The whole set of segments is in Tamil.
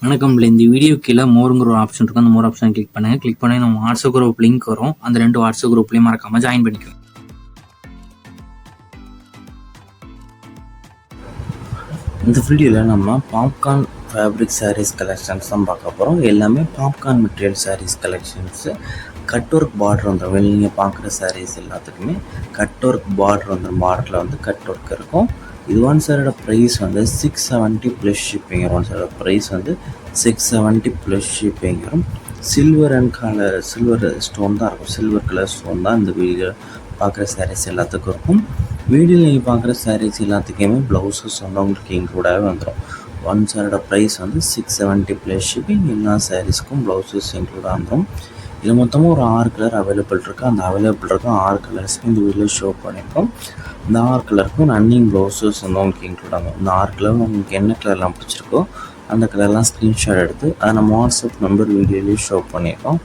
வணக்கம். இந்த வீடியோ கீழே மோருங்கிற ஒரு ஆப்ஷன் இருக்கும். அந்த மோர் ஆப்ஷன் கிளிக் பண்ணுங்கள். கிளிக் பண்ணி நம்ம வாட்ஸ்அப் குரூப் லிங்க் வரும். அந்த 2 வாட்ஸ்அப் குரூப்லேயும் மறக்காமல் ஜாயின் பண்ணிக்கோங்க. இந்த வீடியோவில் நம்ம பாப்கார்ன் ஃபேப்ரிக் சாரீஸ் கலெக்ஷன்ஸ் தான் பார்க்க போகிறோம். எல்லாமே popcorn material saris collections. Cut work border வந்துடும். நீங்கள் பார்க்குற சாரீஸ் எல்லாத்துக்குமே கட் ஒர்க் பார்டர் வந்துடும். பார்டரில் வந்து கட் ஒர்க் இருக்கும். இது ஒன் சைடோட ப்ரைஸ் வந்து 670 ப்ளஸ் ஷிப்பிங் வரும். ஒன் சைடோட ப்ரைஸ் வந்து 670 ப்ளஸ் ஷிப்பிங் வரும். Silver and colour silver stone தான் இருக்கும். சில்வர் கலர் ஸ்டோன் தான் இந்த வீடியோ பார்க்குற சாரீஸ் எல்லாத்துக்கும் இருக்கும். வீடியோவில் நீங்கள் பார்க்குற சாரீஸ் எல்லாத்துக்குமே ப்ளவுஸஸ் வந்து உங்களுக்கு இன்க்ளூடாகவே வந்துடும். ஒன் சைடோட ப்ரைஸ் வந்து 670 ப்ளஸ் ஷிப்பிங். எல்லா சாரீஸ்க்கும் ப்ளவுஸஸ் இன்க்ளூடாக வந்துடும். இது மொத்தமாக ஒரு 6 கலர் அவைலபிள் இருக்குது. அந்த அவைலபிள் இருக்கும் 6 கலர்ஸ்க்கு இந்த வீடியோவில் ஷோ பண்ணியிருக்கோம். இந்த 6 கலருக்கும் ரன்னிங் ப்ளவுஸஸ் வந்து உங்களுக்கு இன்க்ளூட் ஆகும். இந்த 6 கலரும் உங்களுக்கு என்ன கலர்லாம் பிடிச்சிருக்கோ அந்த கலர்லாம் ஸ்க்ரீன்ஷாட் எடுத்து அதை நம்ம வாட்ஸ்அப் நம்பர் வீடியோலேயே ஷோ பண்ணியிருக்கோம்.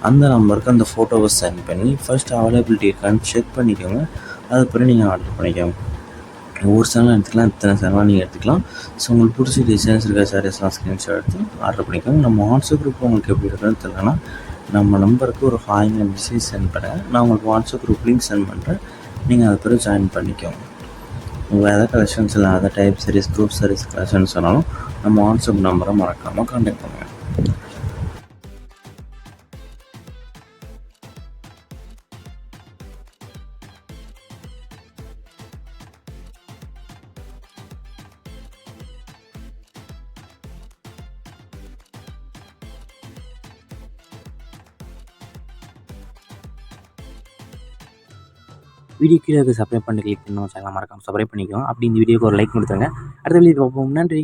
அந்த நம்பருக்கு அந்த ஃபோட்டோவை சென்ட் பண்ணி ஃபஸ்ட் அவைலபிலிட்டி இருக்கான்னு செக் பண்ணிக்கோங்க. அதுக்கப்புறம் நீங்கள் ஆர்டர் பண்ணிக்கோங்க. ஒவ்வொரு சேனலும் எடுத்துக்கலாம், இத்தனை சேனலாக நீங்கள் எடுத்துக்கலாம். ஸோ உங்களுக்கு பிடிச்ச டிசைன்ஸ் இருக்க சாரீஸ்லாம் ஸ்க்ரீன்ஷாட் எடுத்து ஆர்டர் பண்ணிக்கோங்க. நம்ம வாட்ஸ்அப் குரூப் உங்களுக்கு எப்படி இருக்குன்னு தெரியலனா நம்ம நம்பருக்கு ஒரு ஹாய்ங்க மெசேஜ் சென்ட் பண்ணுங்கள். நான் உங்களுக்கு வாட்ஸ்அப் குரூப் லிங்க் சென்ட் பண்ணுறேன். நீங்கள் அது பிறகு ஜாயின் பண்ணிக்கோங்க. உங்கள் எதாவது கலெக்ஷன்ஸ் இல்லை other type saris group saris collections சொன்னாலும் நம்ம வாட்ஸ்அப் நம்பரை மறக்காமல் கான்டாக்ட் பண்ணுங்கள். வீடியோ கீழே சப்ஸ்கிரைப் பண்ணி கிளிக் பண்ணணும். சேனல் மறக்காமல் சப்ஸ்கிரைப் பண்ணிக்கோங்க. அப்படி இந்த வீடியோக்கு ஒரு லைக் கொடுத்துருங்க. அடுத்த வீடியோ பார்ப்போம். நன்றி.